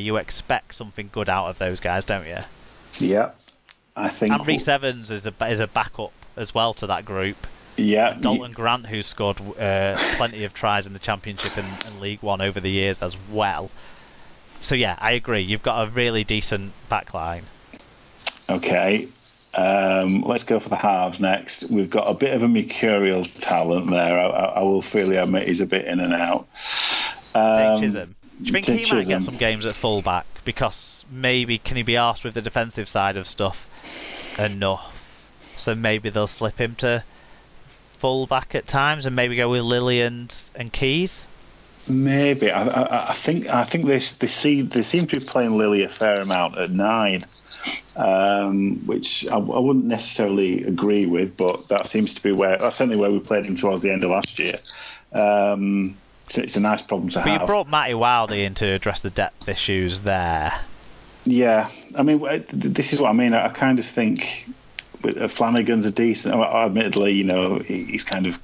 you expect something good out of those guys, don't you? Yeah, I think. And Rhys Evans is a backup as well to that group. Yeah, And Dalton Grant, who's scored plenty of tries in the Championship and League One over the years as well. So yeah, I agree. You've got a really decent backline. Okay, let's go for the halves next. We've got a bit of a mercurial talent there. I will freely admit he's a bit in and out. Dave Chisholm. Do you think he Chisholm might get some games at fullback? Because maybe can he be arsed with the defensive side of stuff enough? So maybe they'll slip him to fullback at times and maybe go with Lilly and Keys. Maybe. I think they seem to be playing Lilly a fair amount at 9, which I wouldn't necessarily agree with, but that's certainly where we played him towards the end of last year. It's a nice problem to have. But you brought Matty Wildy in to address the depth issues there. Yeah, I mean, this is what I mean. I kind of think Flanagan's a decent. Admittedly, he's kind of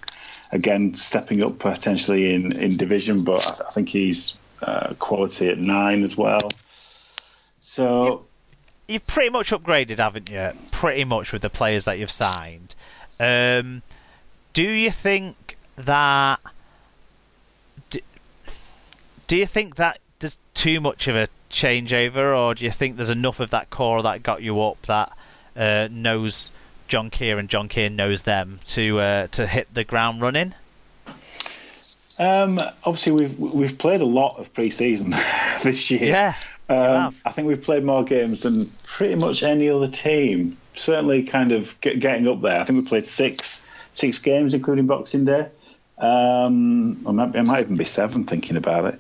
again stepping up potentially in division, but I think he's quality at 9 as well. So you've pretty much upgraded, haven't you? Pretty much with the players that you've signed. Do you think that? Do you think that there's too much of a changeover, or do you think there's enough of that core that got you up that knows John Keir and John Keir knows them to hit the ground running? Obviously, we've played a lot of pre-season this year. Yeah, I think we've played more games than pretty much any other team. Certainly, kind of getting up there. I think we played six games, including Boxing Day. It might even be 7 thinking about it.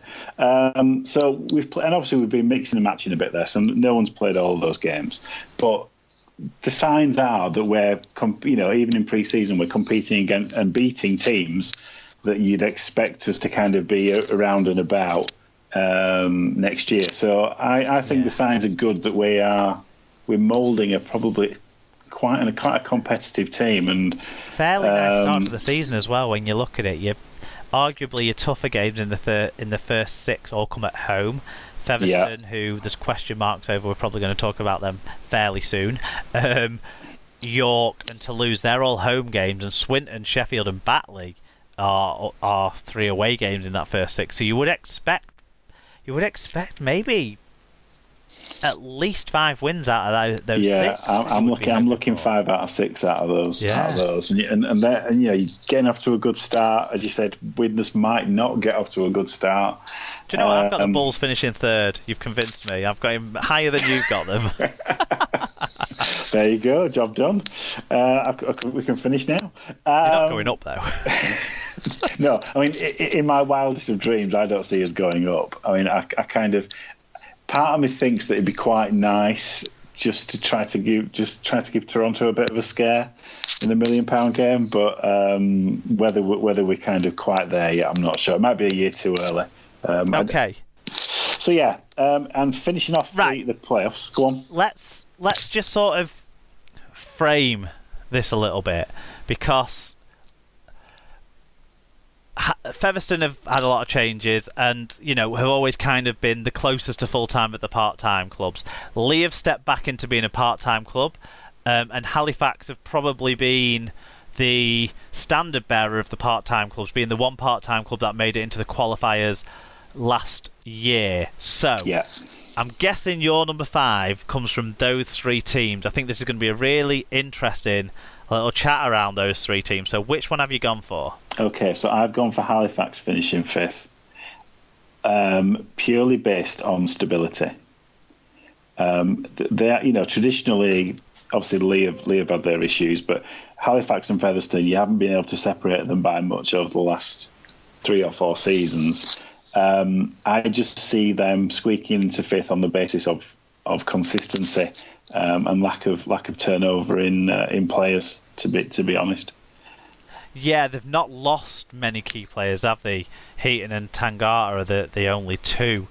So and obviously we've been mixing and matching a bit there, so no one's played all of those games. But the signs are that we're, even in pre-season, we're competing against and beating teams that you'd expect us to kind of be around and about next year. So I think the signs are good that we're moulding quite a competitive team, and fairly nice start to the season as well. When you look at it, arguably your tougher games in the first 6 all come at home. Featherstone, who there's question marks over, we're probably going to talk about them fairly soon. York and Toulouse, they're all home games, and Swinton, Sheffield, and Batley are 3 away games in that first 6. So you would expect maybe at least 5 wins out of those. Yeah, 6. I'm looking 5 out of 6 out of those. Yeah. And you're getting off to a good start. As you said, Widnes might not get off to a good start. Do you know what? I've got the Bulls finishing 3rd. You've convinced me. I've got him higher than you've got them. There you go. Job done. We can finish now. You're not going up though. No, I mean, in my wildest of dreams, I don't see us going up. I mean, I kind of. Part of me thinks that it'd be quite nice just to try to give Toronto a bit of a scare in the £1 million game, but whether we're kind of quite there yet, I'm not sure. It might be a year too early. Okay. So yeah, and finishing off the playoffs. Go on. Let's just sort of frame this a little bit, because Featherstone have had a lot of changes and, have always kind of been the closest to full-time at the part-time clubs. Lee have stepped back into being a part-time club, and Halifax have probably been the standard bearer of the part-time clubs, being the one part-time club that made it into the qualifiers last year. So, I'm guessing your number 5 comes from those 3 teams. I think this is going to be a really interesting little chat around those 3 teams. So which one have you gone for? Okay, so I've gone for Halifax finishing 5th, purely based on stability. They, traditionally, obviously Lee have had their issues, but Halifax and Featherstone, you haven't been able to separate them by much over the last 3 or 4 seasons. I just see them squeaking into 5th on the basis of consistency and lack of turnover in players. To be honest. Yeah, they've not lost many key players, have they? Heaton and Tangata are the only 2,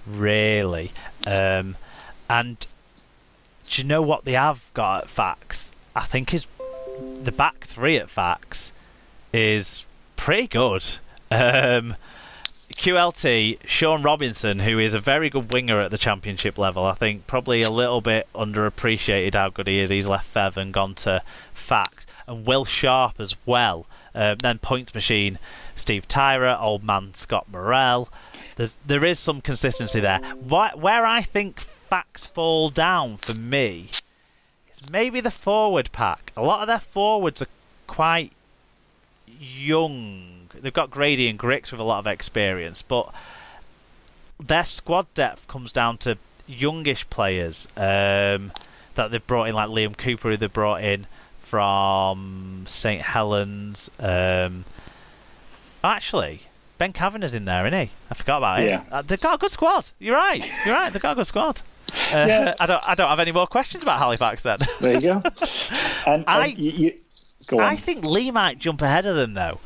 really. And do you know what they have got at Fax? I think is the back 3 at Fax is pretty good. QLT, Sean Robinson, who is a very good winger at the Championship level. I think probably a little bit underappreciated how good he is. He's left Fev and gone to Fact. And Will Sharp as well. Then Points Machine, Steve Tyra, Old Man Scott Morrell. There is some consistency there. Where I think Facts fall down for me is maybe the forward pack. A lot of their forwards are quite young. They've got Grady and Grix with a lot of experience, but their squad depth comes down to youngish players that they've brought in, like Liam Cooper, who they brought in from St Helens. Actually, Ben Kavanagh's in there, isn't he? I forgot about it. Yeah. They've got a good squad. You're right. They've got a good squad. I don't have any more questions about Halifax then. There you go. And go on. I think Lee might jump ahead of them though.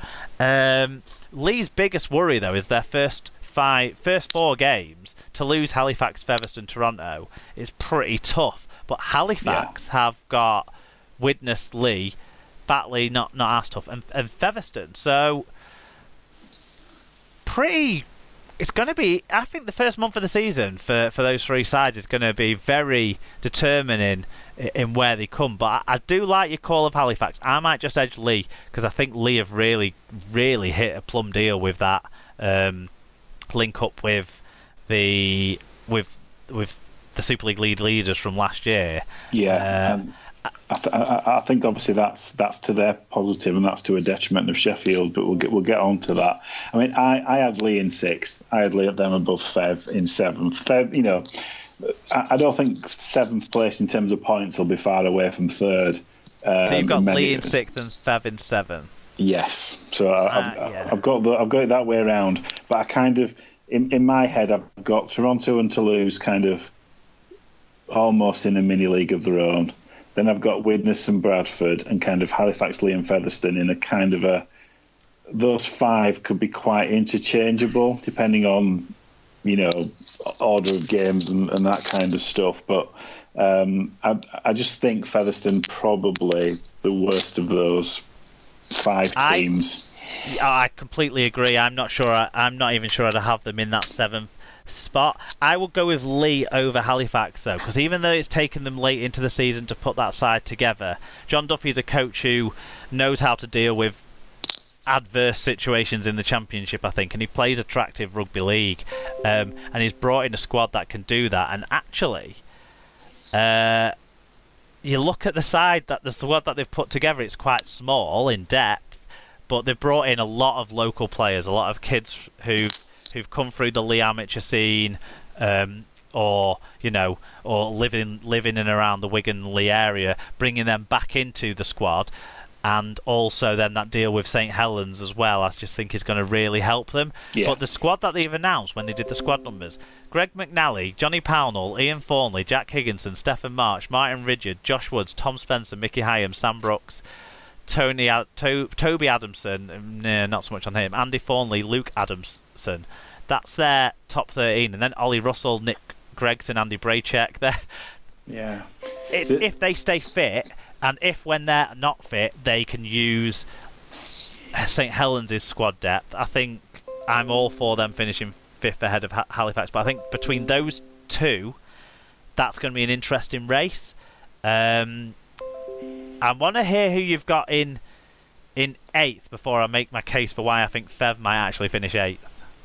Lee's biggest worry though is their first 4 games. To lose Halifax, Featherstone, Toronto is pretty tough. But Halifax have got Widnes, Lee, Batley not as tough, and Featherstone. So it's going to be, I think the first month of the season for those 3 sides is going to be very determining in where they come. But I do like your call of Halifax. I might just edge Lee because I think Lee have really hit a plum deal with that link up with the Super League leaders from last year. Yeah. I think obviously that's to their positive and that's to a detriment of Sheffield, but we'll get on to that. I mean, I had Lee in 6th. I had Lee up them above Fev in 7th. Fev, I don't think 7th place in terms of points will be far away from 3rd. So you've got Lee in 6th and Fev in 7th. Yes. So I've got it that way around. But I kind of in my head I've got Toronto and Toulouse kind of almost in a mini league of their own. Then I've got Widnes and Bradford and kind of Halifax, Lee and Featherstone in a kind of those 5 could be quite interchangeable depending on, order of games and that kind of stuff. But I just think Featherstone probably the worst of those 5 teams. I completely agree. I'm not even sure I'd have them in that 7th spot. I will go with Lee over Halifax though, because even though it's taken them late into the season to put that side together, John Duffy's a coach who knows how to deal with adverse situations in the Championship, I think, and he plays attractive rugby league, and he's brought in a squad that can do that. And actually, you look at the squad that they've put together, it's quite small in depth, but they've brought in a lot of local players, a lot of kids who've come through the Lee amateur scene, or living in and around the Wigan Lee area, bringing them back into the squad, and also then that deal with St Helens as well. I just think is going to really help them. Yeah. But the squad that they've announced when they did the squad numbers: Greg McNally, Johnny Pownall, Ian Thornley, Jack Higginson, Stephen March, Martin Ridyard, Josh Woods, Tom Spencer, Mickey Hyam, Sam Brooks, Toby Adamson, not so much on him, Andy Thornley, Luke Adamson. That's their top 13, and then Ollie Russell, Nick Gregson, Andy Braycheck. If they stay fit, and if when they're not fit, they can use St Helens' squad depth. I think I'm all for them finishing 5th ahead of Halifax, but I think between those 2, that's going to be an interesting race. I want to hear who you've got in 8th before I make my case for why I think Fev might actually finish 8th.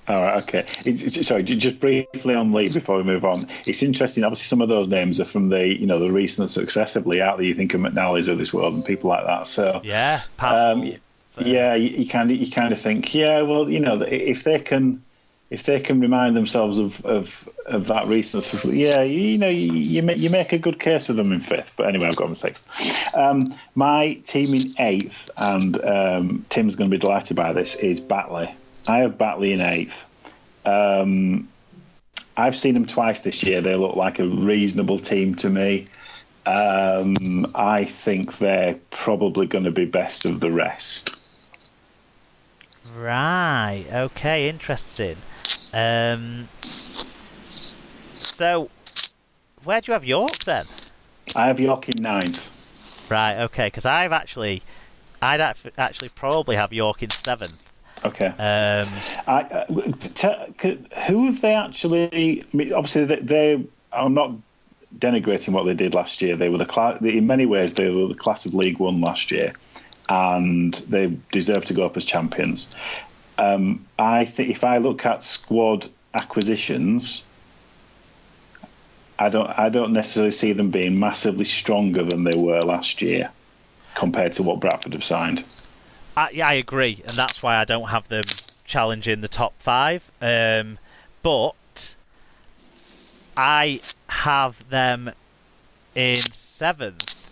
All right, okay. Sorry, just briefly on Lee before we move on. It's interesting. Obviously, some of those names are from the the recent success of Lee out there. You think of McNally's of this world and people like that. So yeah, you kind of think, well, if they can remind themselves of that recent success, you make a good case for them in 5th. But anyway, I've got them 6th. My team in 8th, and Tim's going to be delighted by this, is Batley. I have Batley in 8th. I've seen them twice this year. They look like a reasonable team to me. I think they're probably going to be best of the rest. Right. Okay. Interesting. So, where do you have York then? I have York in 9th. Right. Okay. Because I'd actually probably have York in 7th. Okay. Um, Who have they actually? I mean, obviously, they are not denigrating what they did last year. They were the class. In many ways, they were the class of League One last year, and they deserve to go up as champions. I think if I look at squad acquisitions, I don't necessarily see them being massively stronger than they were last year compared to what Bradford have signed. Yeah, I agree, and that's why I don't have them challenging the top 5. But I have them in 7th.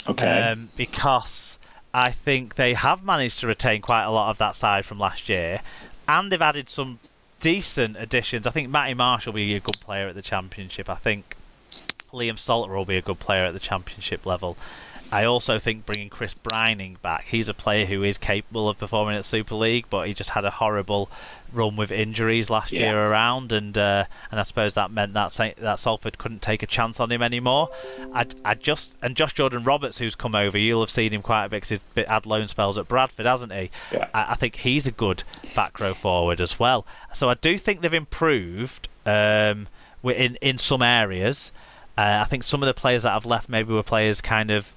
Okay. Because I think they have managed to retain quite a lot of that side from last year, and they've added some decent additions. I think Matty Marsh will be a good player at the Championship. I think Liam Salter will be a good player at the Championship level. I also think bringing Chris Brining back, he's a player who is capable of performing at Super League, but he just had a horrible run with injuries last year around, and I suppose that meant that Salford couldn't take a chance on him anymore. And Josh Jordan Roberts, who's come over, you'll have seen him quite a bit because he's had loan spells at Bradford, hasn't he? Yeah. I think he's a good back row forward as well. So I do think they've improved in some areas. I think some of the players that have left maybe were players kind of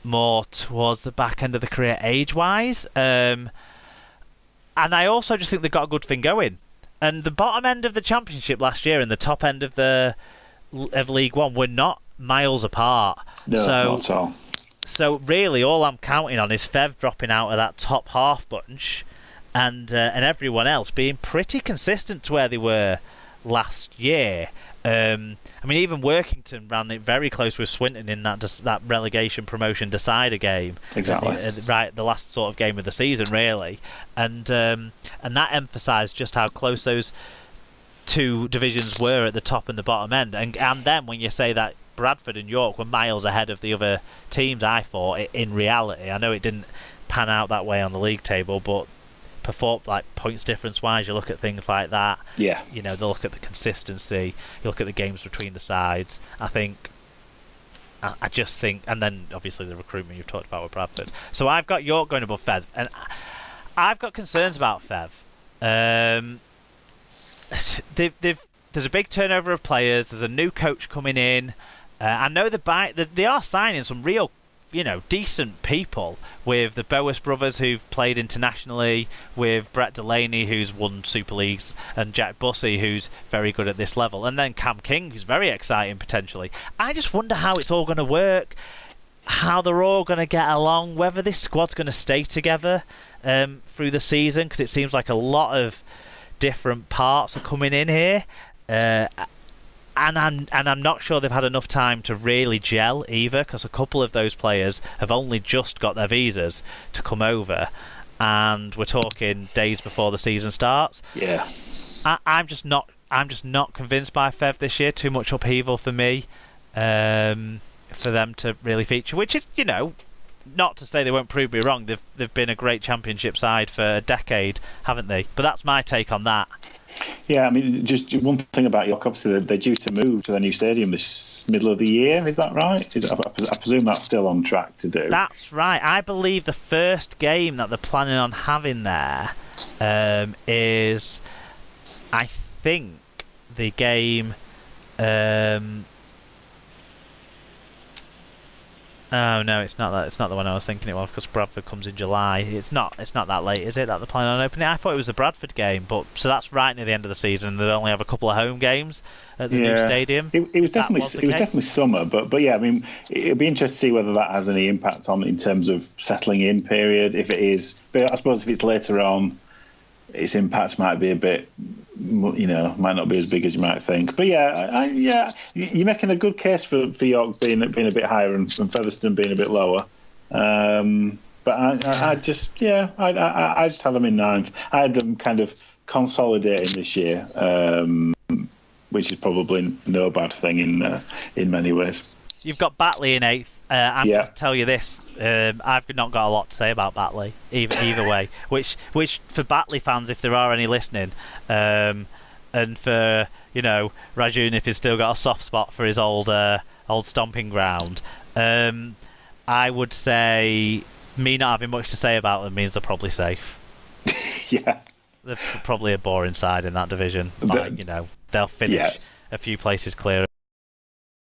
more towards the back end of the career age-wise. And I also just think they've got a good thing going. And the bottom end of the Championship last year and the top end of League One were not miles apart. No, not at all. So really, all I'm counting on is Fev dropping out of that top half bunch, and everyone else being pretty consistent to where they were last year. I mean, even Workington ran it very close with Swinton in that relegation promotion decider game. Exactly. Right, the last sort of game of the season, really, and that emphasised just how close those two divisions were at the top and the bottom end. And then when you say that Bradford and York were miles ahead of the other teams, I thought in reality, I know it didn't pan out that way on the league table, but like points difference wise, you look at things like that. Yeah. You know, they'll look at the consistency. You look at the games between the sides. I just think, and then obviously the recruitment you've talked about with Bradford. So I've got York going above Fev, and I've got concerns about Fev. There's a big turnover of players. There's a new coach coming in. I know they are signing some real, decent people, with the Boas brothers who've played internationally, with Brett Delaney who's won Super Leagues, and Jack Bussey who's very good at this level, and then Cam King who's very exciting potentially. I just wonder how it's all going to work, how they're all going to get along, whether this squad's going to stay together through the season, because it seems like a lot of different parts are coming in here. And I'm not sure they've had enough time to really gel either, because a couple of those players have only just got their visas to come over, and we're talking days before the season starts. Yeah, I'm just not convinced by Fev this year. Too much upheaval for me, for them to really feature. Which is, not to say they won't prove me wrong. They've been a great Championship side for a decade, haven't they? But that's my take on that. Yeah, I mean, just one thing about York, obviously they're due to move to their new stadium this middle of the year, is that right? I presume that's still on track to do. That's right. I believe the first game that they're planning on having there is, I think, the game... Oh no, it's not that. It's not the one I was thinking it was, because Bradford comes in July. It's not that late, is it? That they're planning on opening. I thought it was the Bradford game, but so that's right near the end of the season. They only have a couple of home games at the new stadium. It was definitely summer, but yeah, I mean, it'd be interesting to see whether that has any impact on in terms of settling in period. If it is, but I suppose if it's later on, its impact might be a bit, might not be as big as you might think. But yeah, you're making a good case for York being a bit higher and Featherstone being a bit lower. But I just had them in 9th. I had them kind of consolidating this year, which is probably no bad thing in many ways. You've got Batley in 8th. I'm going to tell you this. I've not got a lot to say about Batley either way. Which for Batley fans, if there are any listening, and for Rajun, if he's still got a soft spot for his old stomping ground, I would say me not having much to say about them means they're probably safe. Yeah. They're probably a boring side in that division. Like, they'll finish a few places clear